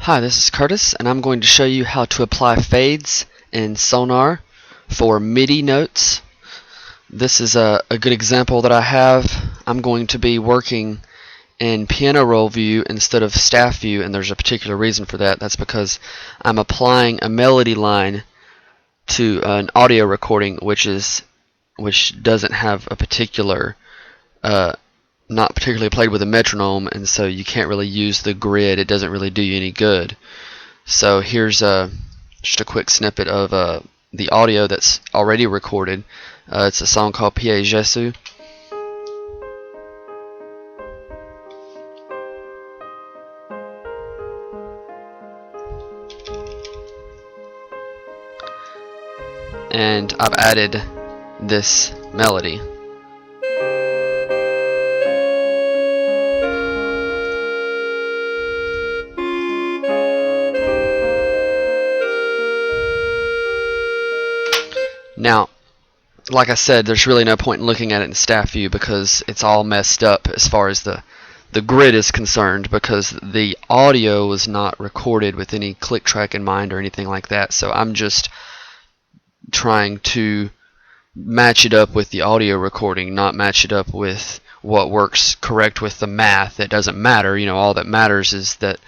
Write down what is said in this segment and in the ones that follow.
Hi, this is Curtis, and I'm going to show you how to apply fades in Sonar for MIDI notes. This is a good example that I have. I'm going to be working in piano roll view instead of staff view, and there's a particular reason for that. That's because I'm applying a melody line to an audio recording which doesn't have a particular not particularly played with a metronome, and so you can't really use the grid. It doesn't really do you any good. So here's just a quick snippet of the audio that's already recorded. It's a song called Pie Jesu. And I've added this melody. Now, like I said, there's really no point in looking at it in staff view because it's all messed up as far as the grid is concerned, because the audio was not recorded with any click track in mind or anything like that. So I'm just trying to match it up with the audio recording, not match it up with what works correct with the math. It doesn't matter. All that matters is that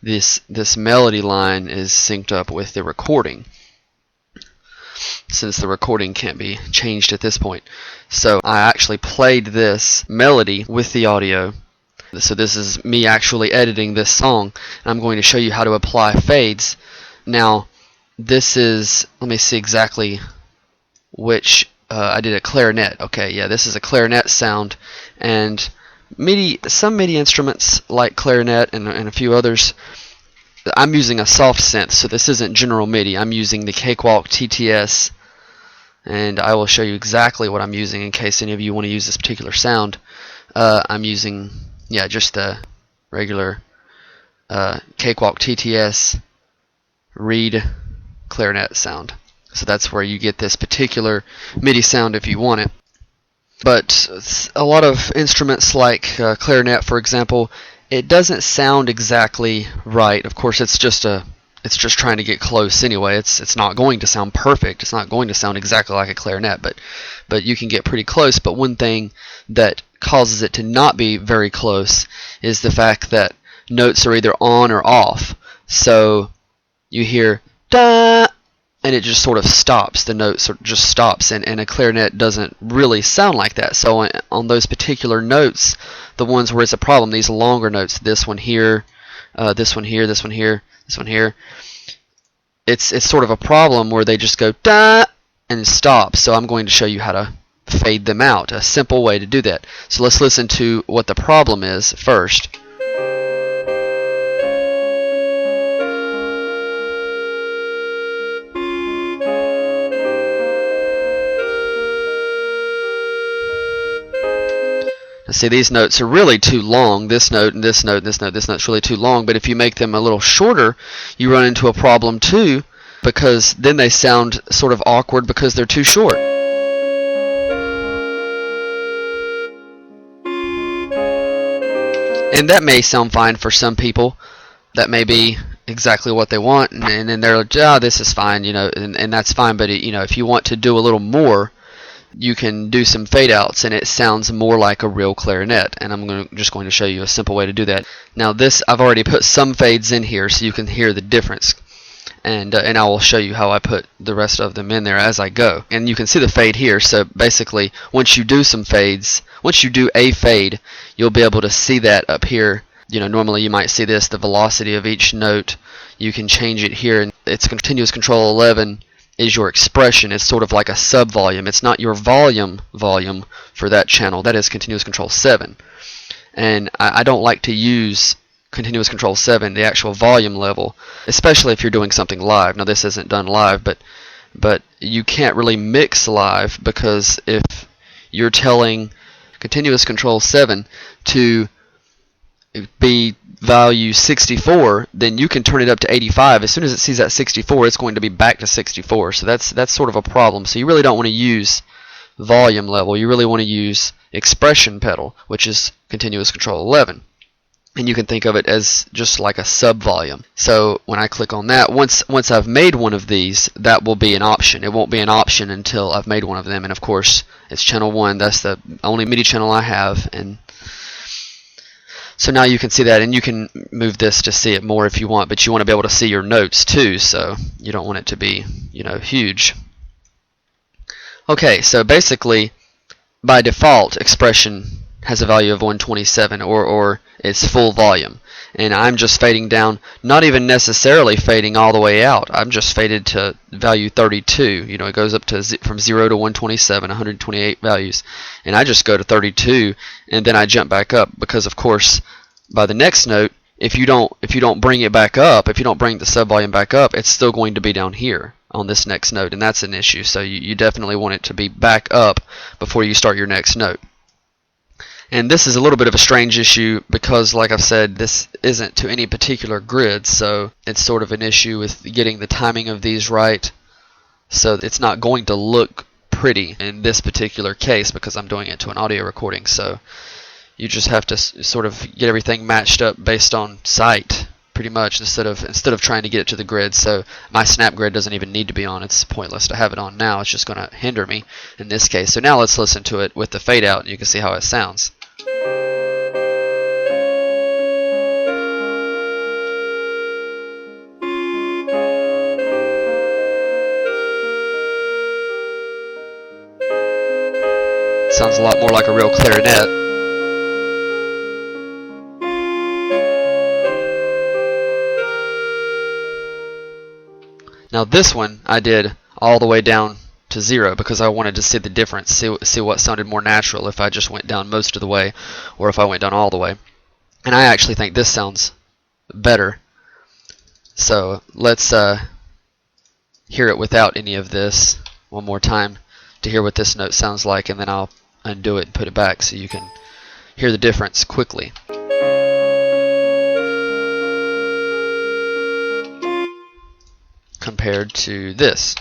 this melody line is synced up with the recording, since the recording can't be changed at this point. So I actually played this melody with the audio. So this is me actually editing this song, and I'm going to show you how to apply fades. Now this is, let me see exactly which, I did a clarinet. Okay, yeah, this is a clarinet sound, and some MIDI instruments like clarinet and a few others, I'm using a soft synth, so this isn't general MIDI. I'm using the Cakewalk TTS, and I will show you exactly what I'm using in case any of you want to use this particular sound. I'm using, just the regular Cakewalk TTS reed clarinet sound. So that's where you get this particular MIDI sound if you want it. But a lot of instruments like clarinet, for example, it doesn't sound exactly right. Of course, it's just trying to get close anyway. It's not going to sound perfect. It's not going to sound exactly like a clarinet, but you can get pretty close. But one thing that causes it to not be very close is the fact that notes are either on or off. So you hear da, and it just sort of stops. The note just stops, and a clarinet doesn't really sound like that. So on those particular notes, the ones where it's a problem, these longer notes, this one here, this one here, this one here, this one here, it's sort of a problem where they just go da and stop. So I'm going to show you how to fade them out, a simple way to do that. So let's listen to what the problem is first. See, these notes are really too long. This note and this note and this note, this note's really too long. But if you make them a little shorter, you run into a problem too, because then they sound sort of awkward because they're too short. And that may sound fine for some people. That may be exactly what they want, and then they're like, this is fine, and that's fine. But if you want to do a little more, you can do some fade outs and it sounds more like a real clarinet, and I'm just going to show you a simple way to do that. Now this, I've already put some fades in here so you can hear the difference, and I will show you how I put the rest of them in there as I go. And you can see the fade here. So basically, once you do some fades, once you do a fade, you'll be able to see that up here. Normally you might see this, the velocity of each note. You can change it here, and it's continuous control 11 is your expression. It's sort of like a sub-volume. It's not your volume for that channel. That is continuous control 7. And I don't like to use continuous control 7, the actual volume level, especially if you're doing something live. Now this isn't done live, but you can't really mix live, because if you're telling continuous control 7 to be value 64, then you can turn it up to 85. As soon as it sees that 64, it's going to be back to 64. So that's sort of a problem. So you really don't want to use volume level. You really want to use expression pedal, which is continuous control 11. and you can think of it as just like a sub volume. So when I click on that, once I've made one of these, that will be an option. It won't be an option until I've made one of them, and of course it's channel 1. That's the only MIDI channel I have, and so now you can see that, and you can move this to see it more if you want, but you want to be able to see your notes too, so you don't want it to be, you know, huge. Okay, so basically by default expression has a value of 127, or its full volume, and I'm just fading down, not even necessarily fading all the way out. I'm just faded to value 32. You know, it goes up to from 0 to 127, 128 values, and I just go to 32, and then I jump back up, because of course by the next note, if you don't bring it back up, if you don't bring the sub volume back up, it's still going to be down here on this next note, and that's an issue. So you definitely want it to be back up before you start your next note. And this is a little bit of a strange issue because, like I've said, this isn't to any particular grid, so it's sort of an issue with getting the timing of these right. So it's not going to look pretty in this particular case because I'm doing it to an audio recording. So you just have to sort of get everything matched up based on sight, pretty much, instead of trying to get it to the grid. So my snap grid doesn't even need to be on. It's pointless to have it on now. It's just going to hinder me in this case. So now let's listen to it with the fade out, and you can see how it sounds. Sounds a lot more like a real clarinet. Now this one I did all the way down to 0 because I wanted to see the difference, see what sounded more natural if I just went down most of the way or if I went down all the way. And I actually think this sounds better. So let's hear it without any of this one more time to hear what this note sounds like, and then I'll undo it and put it back so you can hear the difference quickly. Compared to this.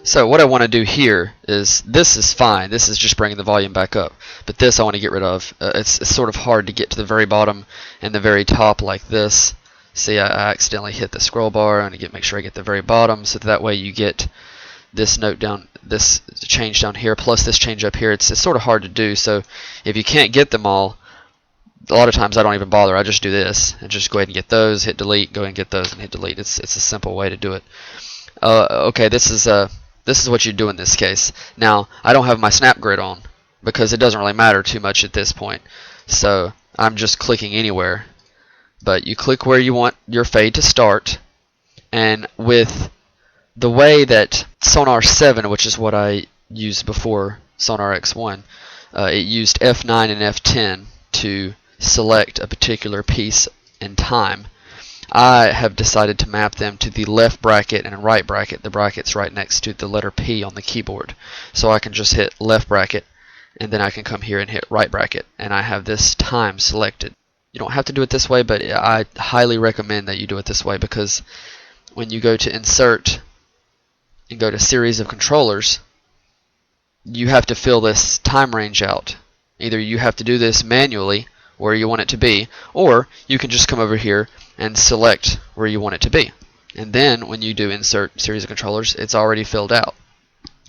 So what I want to do here is, this is fine, this is just bringing the volume back up, but this I want to get rid of. It's sort of hard to get to the very bottom and the very top like this. See, I accidentally hit the scroll bar. I'm going to make sure I get the very bottom, so that way you get this note down, this change down here, plus this change up here. It's sort of hard to do, so if you can't get them all, a lot of times I don't even bother. I just do this and just go ahead and get those, hit delete, go ahead and get those and hit delete. It's a simple way to do it. Okay, this is what you do in this case. Now, I don't have my snap grid on because it doesn't really matter too much at this point, so I'm just clicking anywhere. But you click where you want your fade to start, and with the way that Sonar 7, which is what I used before Sonar X1, it used F9 and F10 to select a particular piece in time. I have decided to map them to the left bracket and right bracket. The bracket's right next to the letter P on the keyboard. So I can just hit left bracket, and then I can come here and hit right bracket, and I have this time selected. You don't have to do it this way, but I highly recommend that you do it this way, because when you go to insert and go to series of controllers, you have to fill this time range out. Either you have to do this manually where you want it to be, or you can just come over here and select where you want it to be. And then when you do insert series of controllers, it's already filled out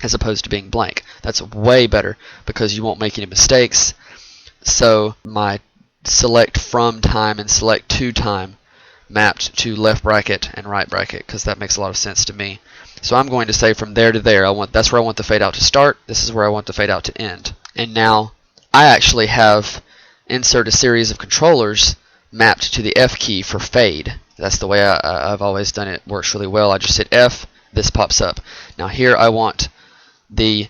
as opposed to being blank. That's way better because you won't make any mistakes. So my select from time and select to time mapped to left bracket and right bracket, because that makes a lot of sense to me. So I'm going to say from there to there, that's where I want the fade out to start, this is where I want the fade out to end. And now I actually have insert a series of controllers mapped to the F key for fade. That's the way I've always done it. It works really well. I just hit F, this pops up. Now here I want the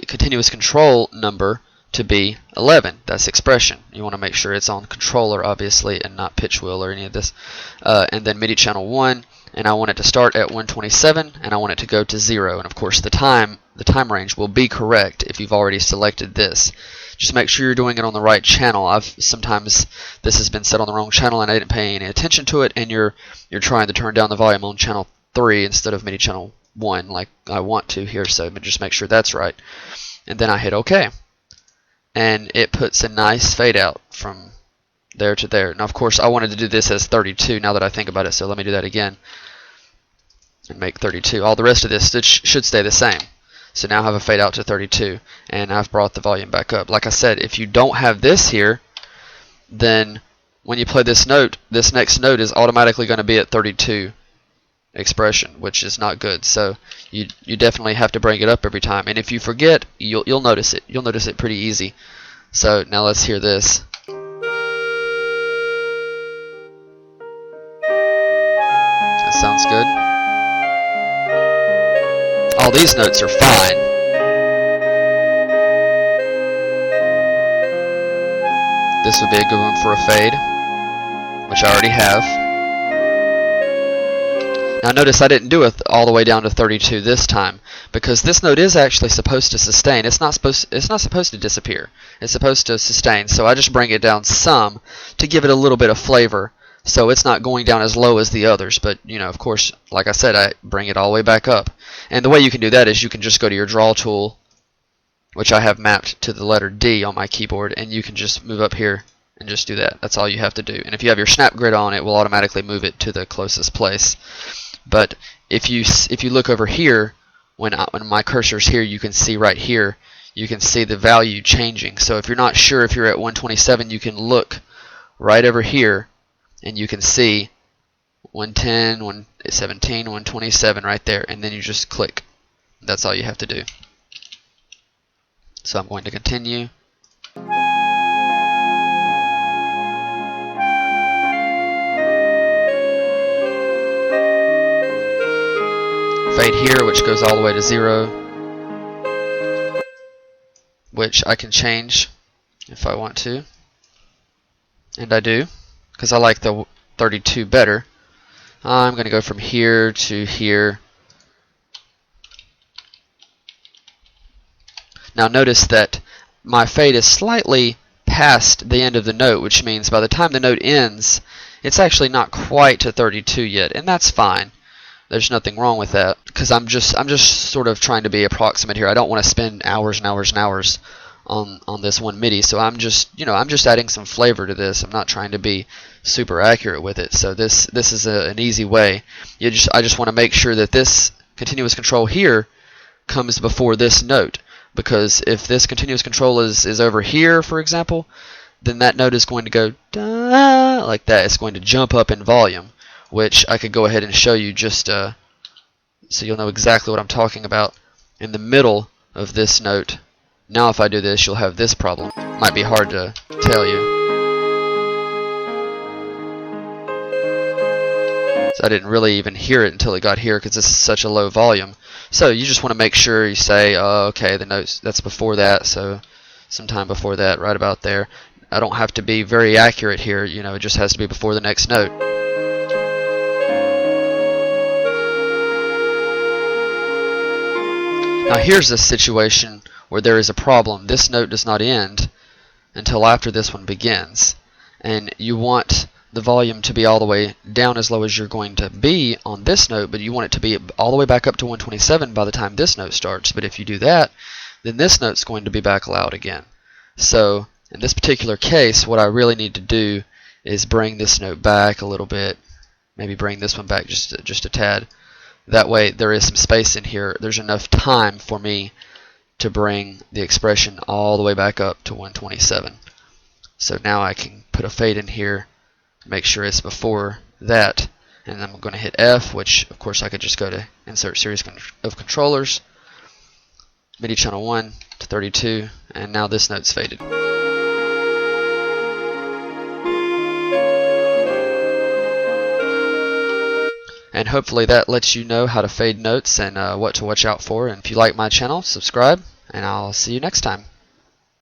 continuous control number to be 11. That's expression. You want to make sure it's on controller, obviously, and not pitch wheel or any of this. And then MIDI channel 1, and I want it to start at 127, and I want it to go to 0. And of course the time range will be correct if you've already selected this. Just make sure you're doing it on the right channel. Sometimes this has been set on the wrong channel and I didn't pay any attention to it, and you're trying to turn down the volume on channel 3 instead of MIDI channel 1 like I want to here, so just make sure that's right. And then I hit OK. And it puts a nice fade out from there to there. Now, of course, I wanted to do this as 32 now that I think about it, so let me do that again and make 32. All the rest of this should stay the same. So now I have a fade out to 32, and I've brought the volume back up. Like I said, if you don't have this here, then when you play this note, this next note is automatically going to be at 32 expression, which is not good. So you definitely have to bring it up every time. And if you forget, you'll notice it. You'll notice it pretty easy. So now let's hear this. That sounds good. All these notes are fine. This would be a good one for a fade, which I already have. Now notice I didn't do it all the way down to 32 this time, because this note is actually supposed to sustain. It's not supposed to disappear. It's supposed to sustain. So I just bring it down some to give it a little bit of flavor. So it's not going down as low as the others, but of course, like I said, I bring it all the way back up. And the way you can do that is you can just go to your draw tool, which I have mapped to the letter D on my keyboard, and you can just move up here and just do that. That's all you have to do. And if you have your snap grid on, it will automatically move it to the closest place. But if you look over here, when my cursor's here, you can see right here, you can see the value changing. So if you're not sure if you're at 127, you can look right over here, and you can see 110, 117, 127 right there, and then you just click. That's all you have to do. So I'm going to continue. Fade here, which goes all the way to 0, which I can change if I want to, and I do, because I like the 32 better. I'm going to go from here to here. Now notice that my fade is slightly past the end of the note, which means by the time the note ends, it's actually not quite to 32 yet, and that's fine. There's nothing wrong with that, because I'm just sort of trying to be approximate here. I don't want to spend hours and hours and hours on this one MIDI, so I'm just adding some flavor to this. I'm not trying to be super accurate with it. So this is an easy way. I just want to make sure that this continuous control here comes before this note, because if this continuous control is over here, for example, then that note is going to go da like that. It's going to jump up in volume, which I could go ahead and show you just so you'll know exactly what I'm talking about. In the middle of this note, now if I do this, you'll have this problem. Might be hard to tell you. So I didn't really even hear it until it got here, because this is such a low volume. So you just want to make sure you say, okay, the notes that's before that, so sometime before that, right about there. I don't have to be very accurate here, it just has to be before the next note. Now here's a situation where there is a problem. This note does not end until after this one begins, and you want the volume to be all the way down as low as you're going to be on this note, but you want it to be all the way back up to 127 by the time this note starts. But if you do that, then this note's going to be back loud again. So in this particular case, what I really need to do is bring this note back a little bit, maybe bring this one back just a tad. That way there is some space in here. There's enough time for me to bring the expression all the way back up to 127. So now I can put a fade in here, make sure it's before that, and I'm going to hit F, which of course I could just go to Insert Series of Controllers, MIDI channel 1 to 32, and now this note's faded. And hopefully that lets you know how to fade notes and what to watch out for. And if you like my channel, subscribe, and I'll see you next time.